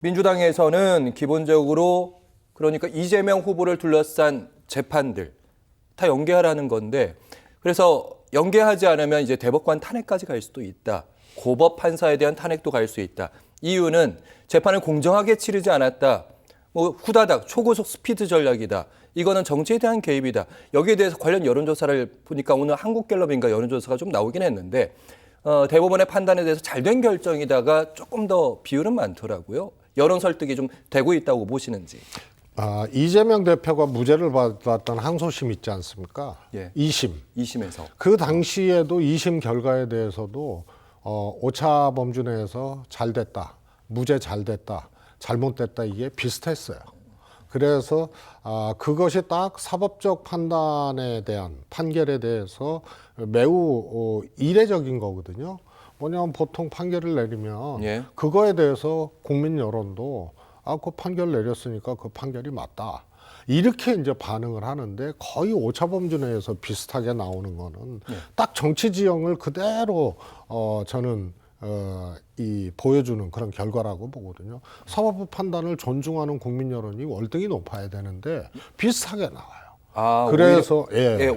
민주당에서는 기본적으로 그러니까 이재명 후보를 둘러싼 재판들 다 연계하라는 건데 그래서 연계하지 않으면 이제 대법관 탄핵까지 갈 수도 있다. 고법 판사에 대한 탄핵도 갈 수 있다. 이유는 재판을 공정하게 치르지 않았다. 뭐 후다닥 초고속 스피드 전략이다. 이거는 정치에 대한 개입이다. 여기에 대해서 관련 여론조사를 보니까 오늘 한국갤럽인가 여론조사가 좀 나오긴 했는데 대법원의 판단에 대해서 잘된 결정이다가 조금 더 비율은 많더라고요. 여론 설득이 좀 되고 있다고 보시는지. 이재명 대표가 무죄를 받았던 항소심 있지 않습니까? 예. 2심. 2심에서. 그 당시에도 2심 결과에 대해서도 오차 범주 내에서 잘 됐다, 무죄 잘 됐다, 잘못됐다 이게 비슷했어요. 그래서 그것이 딱 사법적 판단에 대한 판결에 대해서 매우 이례적인 거거든요. 뭐냐면 보통 판결을 내리면 예. 그거에 대해서 국민 여론도 그 판결 내렸으니까 그 판결이 맞다. 이렇게 이제 반응을 하는데 거의 오차범주 내에서 비슷하게 나오는 거는 딱 정치 지형을 그대로 저는 보여주는 그런 결과라고 보거든요. 사법부 판단을 존중하는 국민 여론이 월등히 높아야 되는데 비슷하게 나와요. 그래서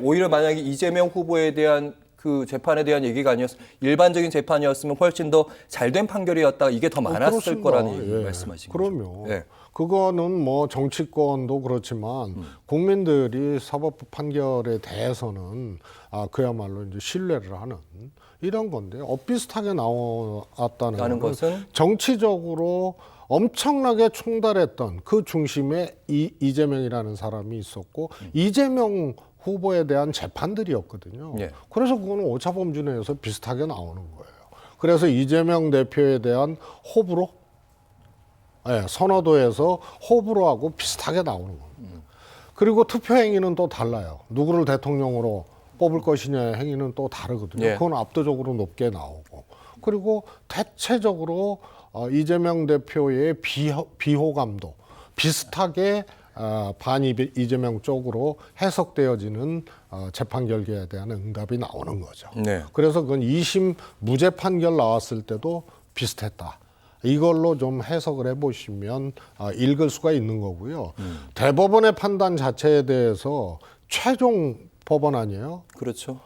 오히려 만약에 이재명 후보에 대한 그 재판에 대한 얘기가 아니었으면 일반적인 재판이었으면 훨씬 더 잘된 판결이었다. 이게 더 많았을 그렇습니다. 거라는 얘기 말씀하신 거죠. 그럼요. 예. 그거는 뭐 정치권도 그렇지만 국민들이 사법부 판결에 대해서는 그야말로 이제 신뢰를 하는 이런 건데 비슷하게 나왔다는 것은 정치적으로 엄청나게 총달했던 그 중심에 이재명이라는 사람이 있었고 이재명 후보에 대한 재판들이었거든요. 예. 그래서 그거는 오차범주 내에서 비슷하게 나오는 거예요. 그래서 이재명 대표에 대한 호불호, 선호도에서 호불호하고 비슷하게 나오는 겁니다. 그리고 투표 행위는 또 달라요. 누구를 대통령으로 뽑을 것이냐의 행위는 또 다르거든요. 예. 그건 압도적으로 높게 나오고. 그리고 대체적으로 이재명 대표의 비호감도 비슷하게 이재명 쪽으로 해석되어지는 재판 결과에 대한 응답이 나오는 거죠. 네. 그래서 그건 2심 무죄 판결 나왔을 때도 비슷했다. 이걸로 좀 해석을 해보시면 읽을 수가 있는 거고요. 대법원의 판단 자체에 대해서 최종 법원 아니에요? 그렇죠.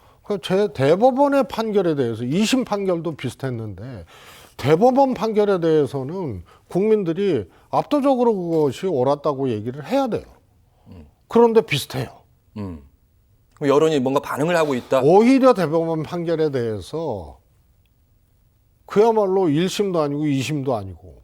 대법원의 판결에 대해서 2심 판결도 비슷했는데 대법원 판결에 대해서는 국민들이 압도적으로 그것이 옳았다고 얘기를 해야 돼요. 그런데 비슷해요. 그럼 여론이 뭔가 반응을 하고 있다. 오히려 대법원 판결에 대해서 그야말로 1심도 아니고 2심도 아니고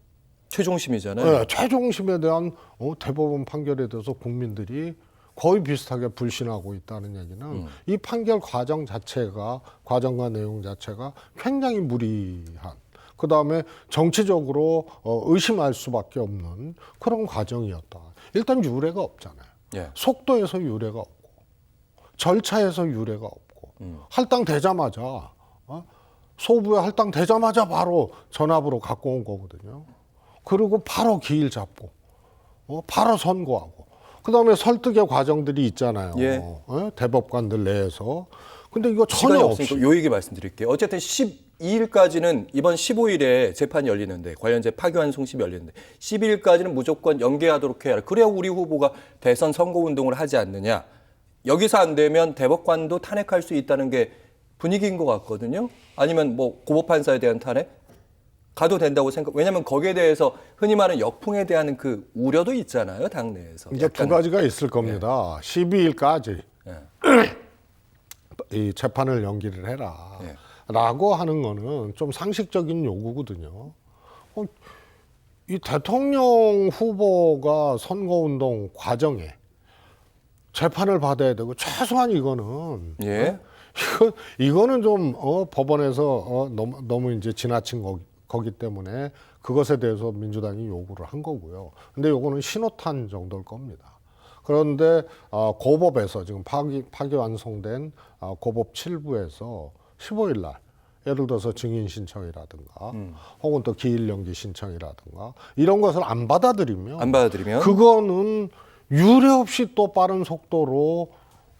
최종심이잖아요. 최종심에 대한 대법원 판결에 대해서 국민들이 거의 비슷하게 불신하고 있다는 얘기는 이 판결 과정과 내용 자체가 굉장히 무리한, 그 다음에 정치적으로 의심할 수밖에 없는 그런 과정이었다. 일단 유례가 없잖아요. 예. 속도에서 유례가 없고 절차에서 유례가 없고 할당되자마자 소부에 할당되자마자 바로 전압으로 갖고 온 거거든요. 그리고 바로 기일 잡고 바로 선고하고 그다음에 설득의 과정들이 있잖아요. 예. 대법관들 내에서. 근데 이거 시간이 전혀 없으니까 없이. 요 얘기 말씀드릴게요. 어쨌든 12일까지는 이번 15일에 재판이 열리는데 관련제 파기환 송심이 열리는데 12일까지는 무조건 연계하도록 해야 해. 그래야 우리 후보가 대선 선거운동을 하지 않느냐. 여기서 안 되면 대법관도 탄핵할 수 있다는 게 분위기인 것 같거든요. 아니면 뭐 고법판사에 대한 탄핵 가도 된다고 생각. 왜냐하면 거기에 대해서 흔히 말하는 역풍에 대한 그 우려도 있잖아요, 당내에서. 이제 두 가지가 있을 겁니다. 12일까지 이 재판을 연기를 해라. 라고 하는 거는 좀 상식적인 요구거든요. 이 대통령 후보가 선거운동 과정에 재판을 받아야 되고 최소한 이거는 이거는 좀 법원에서 너무 이제 지나친 거기 때문에 그것에 대해서 민주당이 요구를 한 거고요. 근데 요거는 신호탄 정도일 겁니다. 그런데 고법에서 지금 파기완송된 고법 7부에서 15일 날 예를 들어서 증인 신청이라든가 혹은 또 기일 연기 신청이라든가 이런 것을 안 받아들이면 그거는 유례 없이 또 빠른 속도로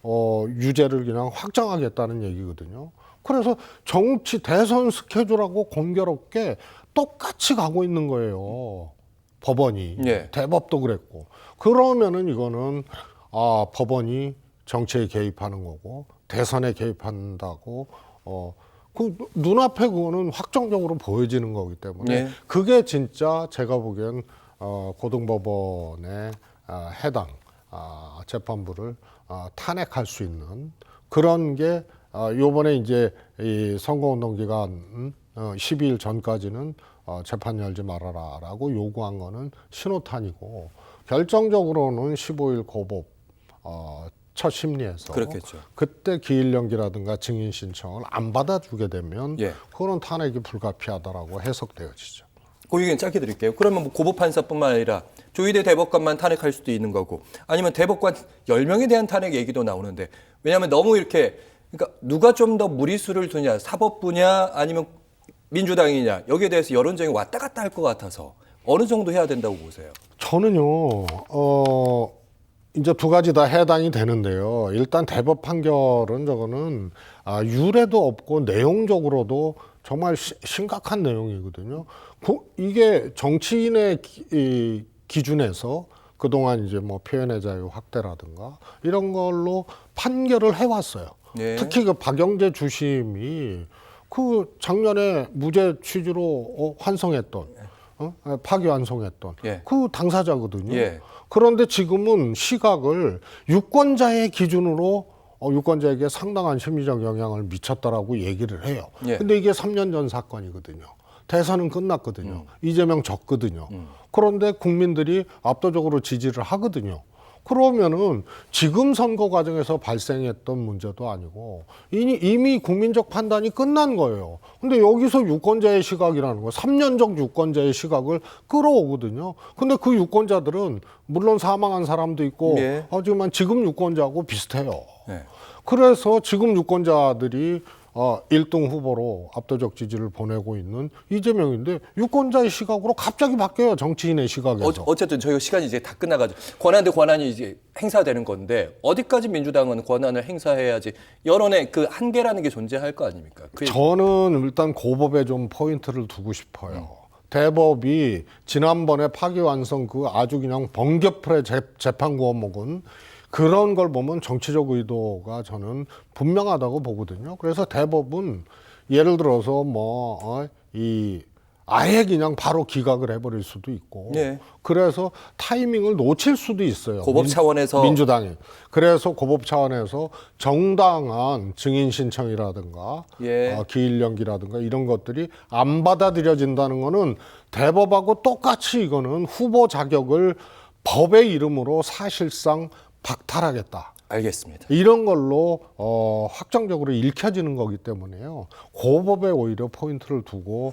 유죄를 그냥 확정하겠다는 얘기거든요. 그래서 정치 대선 스케줄하고 공교롭게 똑같이 가고 있는 거예요. 법원이 예. 대법도 그랬고 그러면은 이거는 법원이 정치에 개입하는 거고 대선에 개입한다고 그 눈앞에 그거는 확정적으로 보여지는 거기 때문에 예. 그게 진짜 제가 보기엔 고등법원의 해당 재판부를 탄핵할 수 있는 그런 게 요번에 이제 이 선거운동 기간 12일 전까지는 재판 열지 말아라라고 요구한 거는 신호탄이고 결정적으로는 15일 고법 첫 심리에서 그렇겠죠. 그때 기일 연기라든가 증인 신청을 안 받아주게 되면 예. 그런 탄핵이 불가피하다라고 해석되어지죠. 그 의견 짧게 드릴게요. 그러면 뭐 고법 판사뿐만 아니라 조희대 대법관만 탄핵할 수도 있는 거고 아니면 대법관 10명에 대한 탄핵 얘기도 나오는데 왜냐하면 너무 이렇게 그러니까 누가 좀 더 무리수를 두냐 사법부냐 아니면 민주당이냐 여기에 대해서 여론정이 왔다 갔다 할 것 같아서 어느 정도 해야 된다고 보세요? 저는요, 이제 두 가지 다 해당이 되는데요. 일단 대법 판결은 저거는 유례도 없고 내용적으로도 정말 심각한 내용이거든요. 이게 정치인의 기준에서 그동안 이제 뭐 표현의 자유 확대라든가 이런 걸로 판결을 해왔어요. 예. 특히 그 박영재 주심이 그 작년에 무죄 취지로 환송했던 파기환송했던 예. 그 당사자거든요. 예. 그런데 지금은 시각을 유권자의 기준으로 유권자에게 상당한 심리적 영향을 미쳤다라고 얘기를 해요. 예. 근데 이게 3년 전 사건이거든요. 대선은 끝났거든요. 이재명 졌거든요. 그런데 국민들이 압도적으로 지지를 하거든요. 그러면은 지금 선거 과정에서 발생했던 문제도 아니고 이미 국민적 판단이 끝난 거예요. 근데 여기서 유권자의 시각이라는 거, 3년적 유권자의 시각을 끌어오거든요. 근데 그 유권자들은 물론 사망한 사람도 있고 예. 하지만 지금 유권자하고 비슷해요. 네. 그래서 지금 유권자들이 1등 후보로 압도적 지지를 보내고 있는 이재명인데 유권자의 시각으로 갑자기 바뀌어요. 정치인의 시각에서. 어쨌든 저희가 시간이 이제 다 끝나가지고 권한 대 권한이 이제 행사되는 건데 어디까지 민주당은 권한을 행사해야지 여론의 그 한계라는 게 존재할 거 아닙니까? 저는 일단 고법에 좀 포인트를 두고 싶어요. 대법이 지난번에 파기환송 그 아주 그냥 번개풀의 재판 구원목은 그런 걸 보면 정치적 의도가 저는 분명하다고 보거든요. 그래서 대법은 예를 들어서 아예 그냥 바로 기각을 해버릴 수도 있고 네. 그래서 타이밍을 놓칠 수도 있어요. 고법 차원에서 민주당이. 그래서 고법 차원에서 정당한 증인 신청이라든가 예. 기일 연기라든가 이런 것들이 안 받아들여진다는 거는 대법하고 똑같이 이거는 후보 자격을 법의 이름으로 사실상 박탈하겠다. 알겠습니다. 이런 걸로 확정적으로 읽혀지는 거기 때문에요. 고법에 오히려 포인트를 두고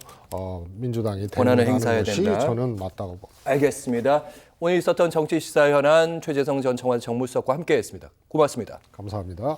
민주당이 권한을 대응하는 행사해야 것이 된다. 저는 맞다고 봅니다. 알겠습니다. 오늘 있었던 정치 시사 현안 최재성 전 청와대 정무수석과 함께했습니다. 고맙습니다. 감사합니다.